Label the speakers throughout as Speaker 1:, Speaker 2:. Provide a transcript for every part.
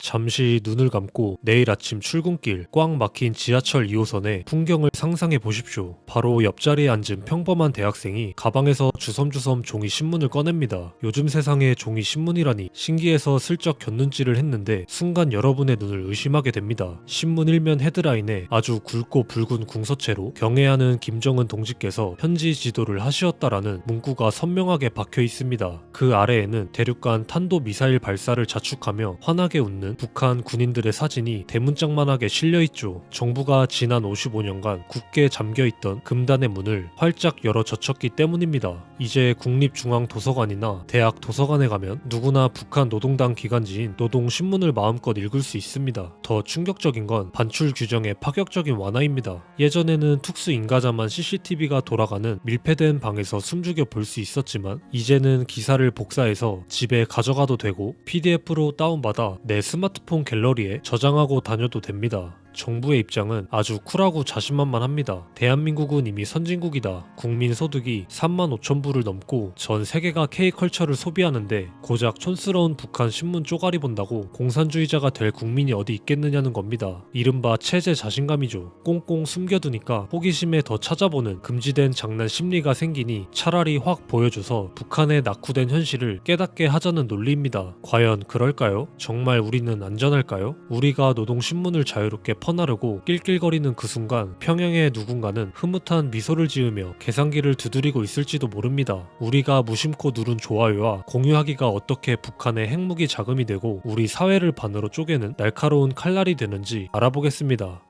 Speaker 1: 잠시 눈을 감고 내일 아침 출근길 꽉 막힌 지하철 2호선의 풍경을 상상해 보십시오. 바로 옆자리에 앉은 평범한 대학생이 가방에서 주섬주섬 종이 신문을 꺼냅니다. 요즘 세상에 종이 신문이라니 신기해서 슬쩍 곁눈질을 했는데 순간 여러분의 눈을 의심하게 됩니다. 신문 일면 헤드라인에 아주 굵고 붉은 궁서체로 경애하는 김정은 동지께서 현지 지도를 하시었다라는 문구가 선명하게 박혀 있습니다. 그 아래에는 대륙간 탄도미사일 발사를 자축하며 환하게 웃는 북한 군인들의 사진이 대문짝만하게 실려있죠. 정부가 지난 55년간 굳게 잠겨있던 금단의 문을 활짝 열어 젖혔기 때문입니다. 이제 국립중앙도서관이나 대학 도서관에 가면 누구나 북한 노동당 기간지인 노동신문을 마음껏 읽을 수 있습니다. 더 충격적인 건 반출 규정의 파격적인 완화입니다. 예전에는 특수인가자만 CCTV가 돌아가는 밀폐된 방에서 숨죽여 볼 수 있었지만 이제는 기사를 복사해서 집에 가져가도 되고 PDF로 다운받아 내 스마트폰 갤러리에 저장하고 다녀도 됩니다. 정부의 입장은 아주 쿨하고 자신만만합니다. 대한민국은 이미 선진국이다. 국민 소득이 3만 5천 불을 넘고 전 세계가 K컬처를 소비하는데 고작 촌스러운 북한 신문 쪼가리 본다고 공산주의자가 될 국민이 어디 있겠느냐는 겁니다. 이른바 체제 자신감이죠. 꽁꽁 숨겨두니까 호기심에 더 찾아보는 금지된 장난 심리가 생기니 차라리 확 보여줘서 북한의 낙후된 현실을 깨닫게 하자는 논리입니다. 과연 그럴까요? 정말 우리는 안전할까요? 우리가 노동신문을 자유롭게 퍼나르고 낄낄거리는 그 순간 평양의 누군가는 흐뭇한 미소를 지으며 계산기를 두드리고 있을지도 모릅니다. 우리가 무심코 누른 좋아요와 공유하기가 어떻게 북한의 핵무기 자금이 되고 우리 사회를 반으로 쪼개는 날카로운 칼날이 되는지 알아보겠습니다.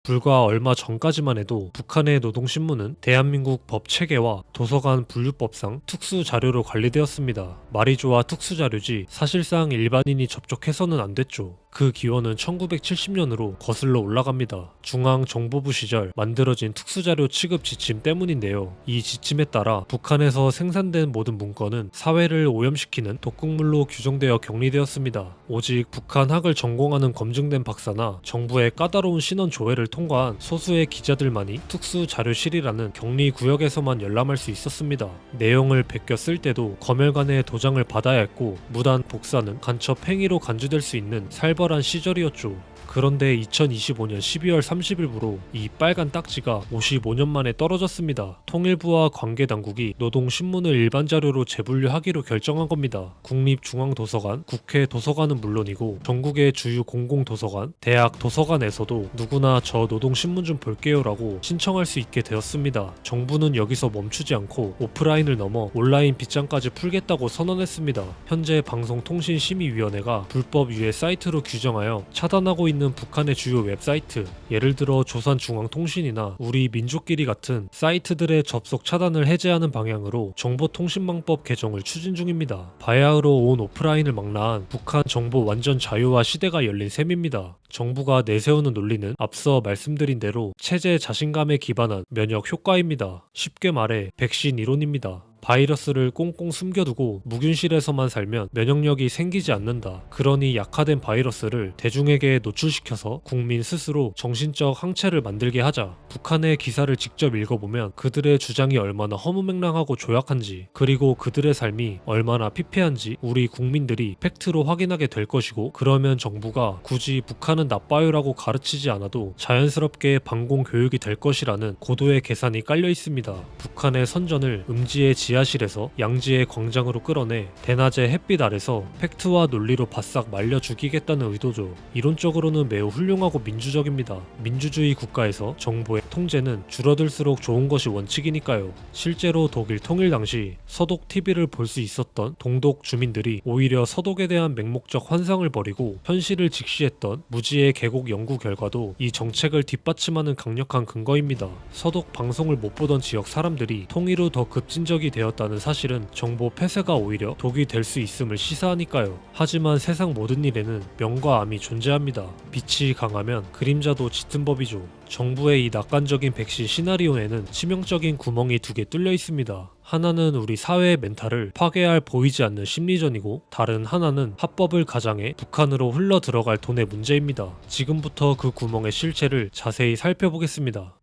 Speaker 1: 불과 얼마 전까지만 해도 북한의 노동신문은 대한민국 법체계와 도서관 분류법상 특수자료로 관리되었습니다. 말이 좋아 특수자료지 사실상 일반인이 접촉해서는 안 됐죠. 그 기원은 1970년으로 거슬러 올라갑니다. 중앙정보부 시절 만들어진 특수자료 취급 지침 때문인데요. 이 지침에 따라 북한에서 생산된 모든 문건은 사회를 오염시키는 독극물로 규정되어 격리되었습니다. 오직 북한학을 전공하는 검증된 박사나 정부의 까다로운 신원 조회를 통과한 소수의 기자들만이 특수자료실이라는 격리구역에서만 열람할 수 있었습니다. 내용을 베껴 쓸 때도 검열관의 도장을 받아야 했고 무단 복사는 간첩 행위로 간주될 수 있는 살벌한 시절이었죠. 그런데 2025년 12월 30일부로 이 빨간 딱지가 55년 만에 떨어졌습니다. 통일부와 관계당국이 노동신문을 일반 자료로 재분류하기로 결정한 겁니다. 국립중앙도서관, 국회 도서관은 물론이고 전국의 주요 공공도서관, 대학 도서관에서도 누구나 저 노동신문 좀 볼게요라고 신청할 수 있게 되었습니다. 정부는 여기서 멈추지 않고 오프라인을 넘어 온라인 빗장까지 풀겠다고 선언했습니다. 현재 방송통신심의위원회가 불법 유해 사이트로 규정하여 차단하고 있는 북한의 주요 웹사이트, 예를 들어 조선중앙통신이나 우리민족끼리 같은 사이트들의 접속 차단을 해제하는 방향으로 정보통신망법 개정을 추진 중입니다. 바야흐로 온 오프라인을 망라한 북한 정보 완전 자유화 시대가 열린 셈입니다. 정부가 내세우는 논리는 앞서 말씀드린 대로 체제 자신감에 기반한 면역 효과입니다. 쉽게 말해 백신 이론입니다. 바이러스를 꽁꽁 숨겨두고 무균실에서만 살면 면역력이 생기지 않는다. 그러니 약화된 바이러스를 대중에게 노출시켜서 국민 스스로 정신적 항체를 만들게 하자. 북한의 기사를 직접 읽어보면 그들의 주장이 얼마나 허무맹랑하고 조약한지, 그리고 그들의 삶이 얼마나 피폐한지 우리 국민들이 팩트로 확인하게 될 것이고, 그러면 정부가 굳이 북한은 나빠요라고 가르치지 않아도 자연스럽게 반공 교육이 될 것이라는 고도의 계산이 깔려 있습니다. 북한의 선전을 음지의 지하실에서 양지의 광장으로 끌어내 대낮의 햇빛 아래서 팩트와 논리로 바싹 말려 죽이겠다는 의도죠. 이론적으로는 매우 훌륭하고 민주적입니다. 민주주의 국가에서 정보의 통제는 줄어들수록 좋은 것이 원칙이니까요. 실제로 독일 통일 당시 서독 TV를 볼 수 있었던 동독 주민들이 오히려 서독에 대한 맹목적 환상을 버리고 현실을 직시했던 무지의 계곡 연구 결과도 이 정책을 뒷받침하는 강력한 근거입니다. 서독 방송을 못 보던 지역 사람들이 통일 후 더 급진적이 되었다는 사실은 정보 폐쇄가 오히려 독이 될 수 있음을 시사하니까요. 하지만 세상 모든 일에는 명과 암이 존재합니다. 빛이 강하면 그림자도 짙은 법이죠. 정부의 이 낙관적인 백신 시나리오에는 치명적인 구멍이 두 개 뚫려 있습니다. 하나는 우리 사회의 멘탈을 파괴할 보이지 않는 심리전이고, 다른 하나는 합법을 가장해 북한으로 흘러 들어갈 돈의 문제입니다. 지금부터 그 구멍의 실체를 자세히 살펴보겠습니다.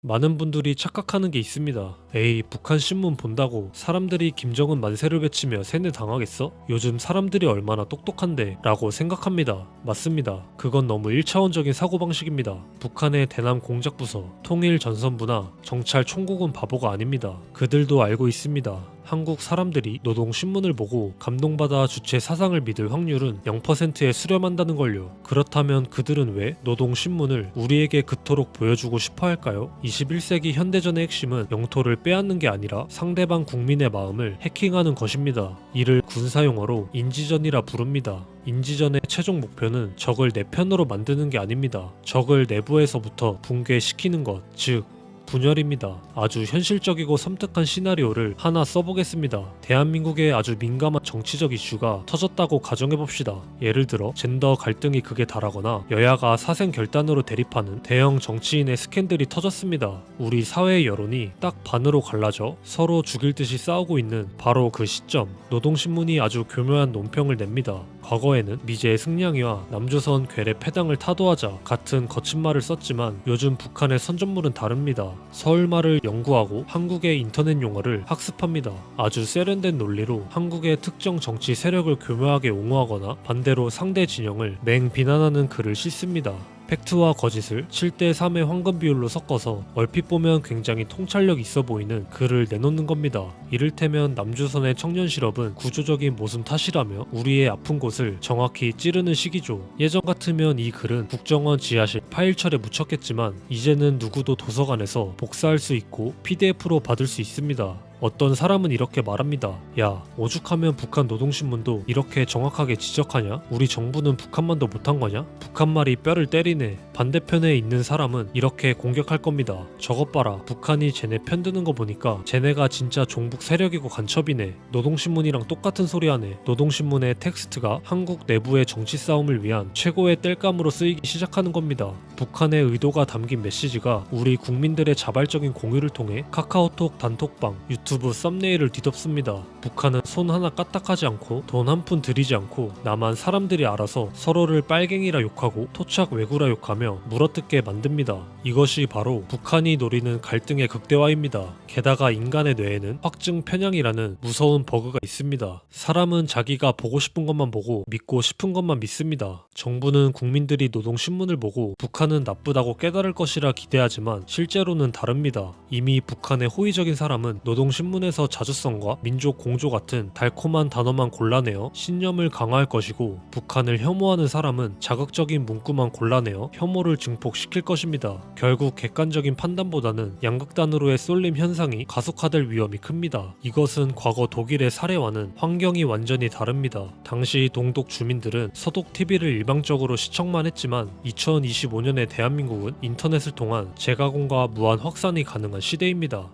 Speaker 1: 많은 분들이 착각하는 게 있습니다. 에이, 북한 신문 본다고 사람들이 김정은 만세를 외치며 세뇌 당하겠어? 요즘 사람들이 얼마나 똑똑한데? 라고 생각합니다. 맞습니다. 그건 너무 1차원적인 사고방식입니다. 북한의 대남 공작부서, 통일전선부나 정찰 총국은 바보가 아닙니다. 그들도 알고 있습니다. 한국 사람들이 노동신문을 보고 감동받아 주체 사상을 믿을 확률은 0%에 수렴한다는 걸요. 그렇다면 그들은 왜 노동신문을 우리에게 그토록 보여주고 싶어 할까요? 21세기 현대전의 핵심은 영토를 빼앗는 게 아니라 상대방 국민의 마음을 해킹하는 것입니다. 이를 군사용어로 인지전이라 부릅니다. 인지전의 최종 목표는 적을 내 편으로 만드는 게 아닙니다. 적을 내부에서부터 붕괴시키는 것, 즉 분열입니다. 아주 현실적이고 섬뜩한 시나리오를 하나 써보겠습니다. 대한민국의 아주 민감한 정치적 이슈가 터졌다고 가정해봅시다. 예를 들어 젠더 갈등이 극에 달하거나 여야가 사생 결단으로 대립하는 대형 정치인의 스캔들이 터졌습니다. 우리 사회의 여론이 딱 반으로 갈라져 서로 죽일 듯이 싸우고 있는 바로 그 시점, 노동신문이 아주 교묘한 논평을 냅니다. 과거에는 미제의 승냥이와 남조선 괴뢰 패당을 타도하자 같은 거친 말을 썼지만 요즘 북한의 선전물은 다릅니다. 서울말을 연구하고 한국의 인터넷 용어를 학습합니다. 아주 세련된 논리로 한국의 특정 정치 세력을 교묘하게 옹호하거나 반대로 상대 진영을 맹 비난하는 글을 씻습니다. 팩트와 거짓을 7대3의 황금 비율로 섞어서 얼핏 보면 굉장히 통찰력 있어 보이는 글을 내놓는 겁니다. 이를테면 남조선의 청년 실업은 구조적인 모순 탓이라며 우리의 아픈 곳을 정확히 찌르는 시기죠. 예전 같으면 이 글은 국정원 지하실 파일철에 묻혔겠지만 이제는 누구도 도서관에서 복사할 수 있고 PDF로 받을 수 있습니다. 어떤 사람은 이렇게 말합니다. 야, 오죽하면 북한 노동신문도 이렇게 정확하게 지적하냐? 우리 정부는 북한만도 못한 거냐? 북한말이 뼈를 때리네. 반대편에 있는 사람은 이렇게 공격할 겁니다. 저것 봐라. 북한이 쟤네 편드는 거 보니까 쟤네가 진짜 종북 세력이고 간첩이네. 노동신문이랑 똑같은 소리 하네. 노동신문의 텍스트가 한국 내부의 정치 싸움을 위한 최고의 땔감으로 쓰이기 시작하는 겁니다. 북한의 의도가 담긴 메시지가 우리 국민들의 자발적인 공유를 통해 카카오톡 단톡방, 유튜브 썸네일을 뒤덮습니다. 북한은 손 하나 까딱하지 않고 돈 한 푼 들이지 않고 나만 사람들이 알아서 서로를 빨갱이라 욕하고 토착 왜구라 욕하며 물어뜯게 만듭니다. 이것이 바로 북한이 노리는 갈등의 극대화입니다. 게다가 인간의 뇌에는 확증 편향이라는 무서운 버그가 있습니다. 사람은 자기가 보고 싶은 것만 보고 믿고 싶은 것만 믿습니다. 정부는 국민들이 노동신문을 보고 북한은 나쁘다고 깨달을 것이라 기대하지만 실제로는 다릅니다. 이미 북한의 호의적인 사람은 노동신문에서 자주성과 민족 공조 같은 달콤한 단어만 골라내어 신념을 강화할 것이고 북한을 혐오하는 사람은 자극적인 문구만 골라내어 혐오를 증폭시킬 것입니다. 결국 객관적인 판단보다는 양극단으로의 쏠림 현상이 가속화될 위험이 큽니다. 이것은 과거 독일의 사례와는 환경이 완전히 다릅니다. 당시 동독 주민들은 서독 TV를 일방적으로 시청만 했지만 2025년의 대한민국은 인터넷을 통한 재가공과 무한 확산이 가능한 시대입니다.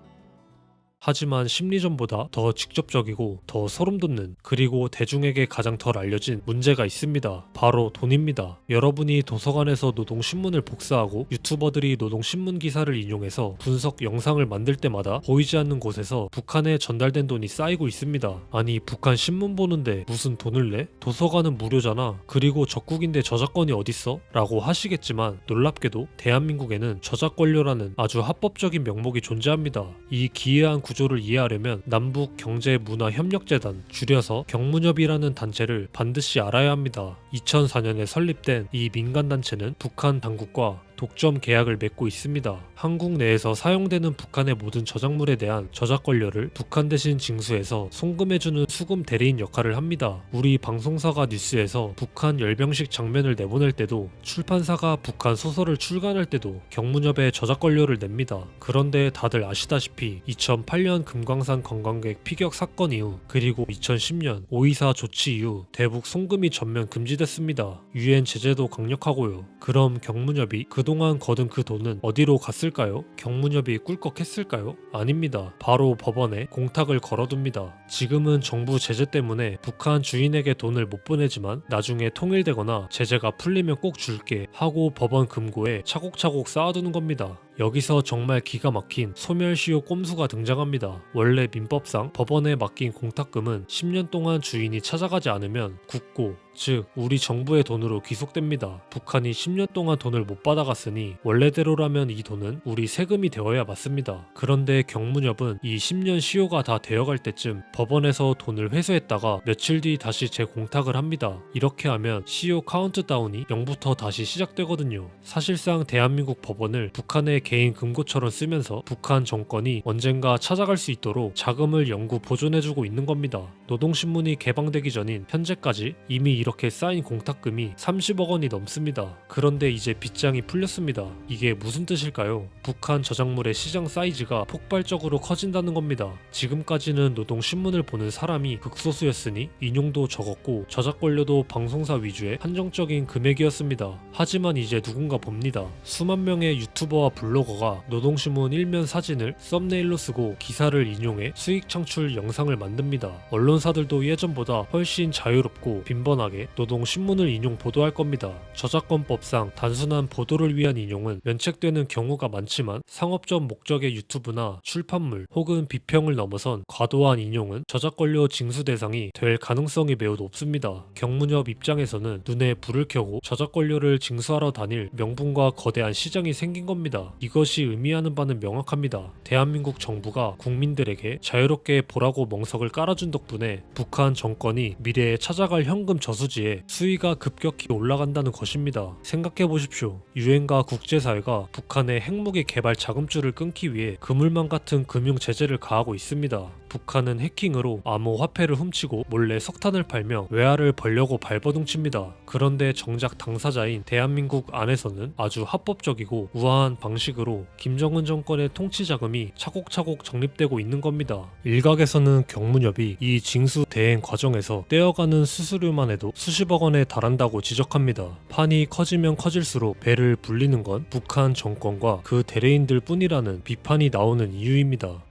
Speaker 1: 하지만 심리전보다 더 직접적이고 더 소름돋는 그리고 대중에게 가장 덜 알려진 문제가 있습니다. 바로 돈입니다. 여러분이 도서관에서 노동신문을 복사하고 유튜버들이 노동신문 기사를 인용해서 분석 영상을 만들 때마다 보이지 않는 곳에서 북한에 전달된 돈이 쌓이고 있습니다. 아니 북한 신문 보는데 무슨 돈을 내? 도서관은 무료잖아. 그리고 적국인데 저작권이 어딨어? 라고 하시겠지만 놀랍게도 대한민국에는 저작권료라는 아주 합법적인 명목이 존재합니다. 이 기이한 구조를 이해하려면 남북경제문화협력재단 줄여서 경문협이라는 단체를 반드시 알아야 합니다. 2004년에 설립된 이 민간단체는 북한 당국과 독점 계약을 맺고 있습니다. 한국 내에서 사용되는 북한의 모든 저작물에 대한 저작권료를 북한 대신 징수해서 송금해주는 수금 대리인 역할을 합니다. 우리 방송사가 뉴스에서 북한 열병식 장면을 내보낼 때도 출판사가 북한 소설을 출간할 때도 경문협에 저작권료를 냅니다. 그런데 다들 아시다시피 2008년 금강산 관광객 피격 사건 이후 그리고 2010년 5.24 조치 이후 대북 송금이 전면 금지됐습니다. 유엔 제재도 강력하고요. 그럼 경문협이 그동안 거둔 그 돈은 어디로 갔을까요? 경문협이 꿀꺽했을까요? 아닙니다. 바로 법원에 공탁을 걸어둡니다. 지금은 정부 제재 때문에 북한 주인에게 돈을 못 보내지만 나중에 통일되거나 제재가 풀리면 꼭 줄게 하고 법원 금고에 차곡차곡 쌓아두는 겁니다. 여기서 정말 기가 막힌 소멸시효 꼼수가 등장합니다. 원래 민법상 법원에 맡긴 공탁금은 10년 동안 주인이 찾아가지 않으면 국고, 즉 우리 정부의 돈으로 귀속됩니다. 북한이 10년 동안 돈을 못 받아갔으니 원래대로라면 이 돈은 우리 세금이 되어야 맞습니다. 그런데 경무협은 이 10년 시효가 다 되어갈 때쯤 법원에서 돈을 회수했다가 며칠 뒤 다시 재공탁을 합니다. 이렇게 하면 시효 카운트다운이 0부터 다시 시작되거든요. 사실상 대한민국 법원을 북한의 개인 금고처럼 쓰면서 북한 정권이 언젠가 찾아갈 수 있도록 자금을 영구 보존해주고 있는 겁니다. 노동신문이 개방되기 전인 현재까지 이미 이렇게 쌓인 공탁금이 30억 원이 넘습니다. 그런데 이제 빗장이 풀렸습니다. 이게 무슨 뜻일까요? 북한 저작물의 시장 사이즈가 폭발적으로 커진다는 겁니다. 지금까지는 노동신문을 보는 사람이 극소수였으니 인용도 적었고 저작권료도 방송사 위주의 한정적인 금액이었습니다. 하지만 이제 누군가 봅니다. 수만 명의 유튜버와 블로거가 노동신문 일면 사진을 썸네일로 쓰고 기사를 인용해 수익 창출 영상을 만듭니다. 언론사들도 예전보다 훨씬 자유롭고 빈번하게 노동신문을 인용 보도할 겁니다. 저작권법상 단순한 보도를 위한 인용은 면책되는 경우가 많지만 상업적 목적의 유튜브나 출판물 혹은 비평을 넘어선 과도한 인용은 저작권료 징수 대상이 될 가능성이 매우 높습니다. 경무협 입장에서는 눈에 불을 켜고 저작권료를 징수하러 다닐 명분과 거대한 시장이 생긴 겁니다. 이것이 의미하는 바는 명확합니다. 대한민국 정부가 국민들에게 자유롭게 보라고 멍석을 깔아준 덕분에 북한 정권이 미래에 찾아갈 현금 저수지에 수위가 급격히 올라간다는 것입니다. 생각해보십시오. 유엔과 국제사회가 북한의 핵무기 개발 자금줄을 끊기 위해 그물망 같은 금융 제재를 가하고 있습니다. 북한은 해킹으로 암호화폐를 훔치고 몰래 석탄을 팔며 외화를 벌려고 발버둥칩니다. 그런데 정작 당사자인 대한민국 안에서는 아주 합법적이고 우아한 방식으로 김정은 정권의 통치 자금이 차곡차곡 적립되고 있는 겁니다. 일각에서는 경무협이 이 징수 대행 과정에서 떼어가는 수수료만 해도 수십억 원에 달한다고 지적합니다. 판이 커지면 커질수록 배를 불리는 건 북한 정권과 그 대레인들 뿐이라는 비판이 나오는 이유입니다.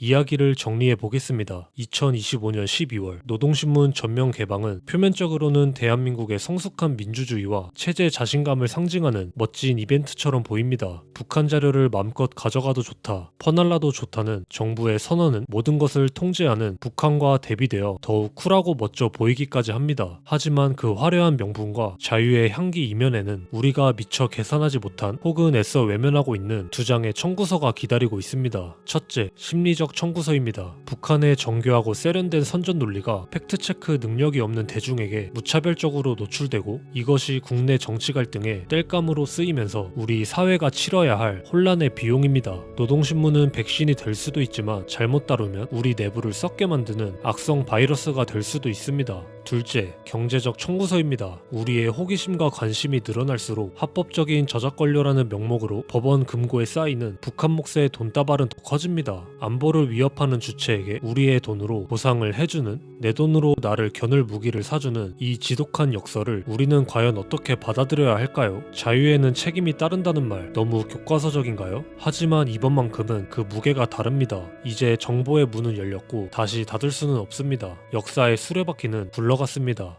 Speaker 1: 이야기를 정리해 보겠습니다. 2025년 12월 노동신문 전면 개방은 표면적으로는 대한민국의 성숙한 민주주의와 체제 자신감을 상징하는 멋진 이벤트처럼 보입니다. 북한 자료를 맘껏 가져가도 좋다, 퍼날라도 좋다는 정부의 선언은 모든 것을 통제하는 북한과 대비되어 더욱 쿨하고 멋져 보이기까지 합니다. 하지만 그 화려한 명분과 자유의 향기 이면에는 우리가 미처 계산하지 못한 혹은 애써 외면하고 있는 두 장의 청구서가 기다리고 있습니다. 첫째, 심리적 청구서입니다. 북한의 정교하고 세련된 선전 논리가 팩트체크 능력이 없는 대중에게 무차별적으로 노출되고 이것이 국내 정치 갈등의 땔감으로 쓰이면서 우리 사회가 치러야 할 혼란의 비용입니다. 노동신문은 백신이 될 수도 있지만 잘못 다루면 우리 내부를 썩게 만드는 악성 바이러스가 될 수도 있습니다. 둘째, 경제적 청구서입니다. 우리의 호기심과 관심이 늘어날수록 합법적인 저작권료라는 명목으로 법원 금고에 쌓이는 북한 몫의 돈다발은 더 커집니다. 안보를 위협하는 주체에게 우리의 돈으로 보상을 해주는, 내 돈으로 나를 겨눌 무기를 사주는 이 지독한 역설을 우리는 과연 어떻게 받아들여야 할까요? 자유에는 책임이 따른다는 말 너무 교과서적인가요? 하지만 이번만큼은 그 무게가 다릅니다. 이제 정보의 문은 열렸고 다시 닫을 수는 없습니다. 역사의 수레바퀴는 굴러갔습니다.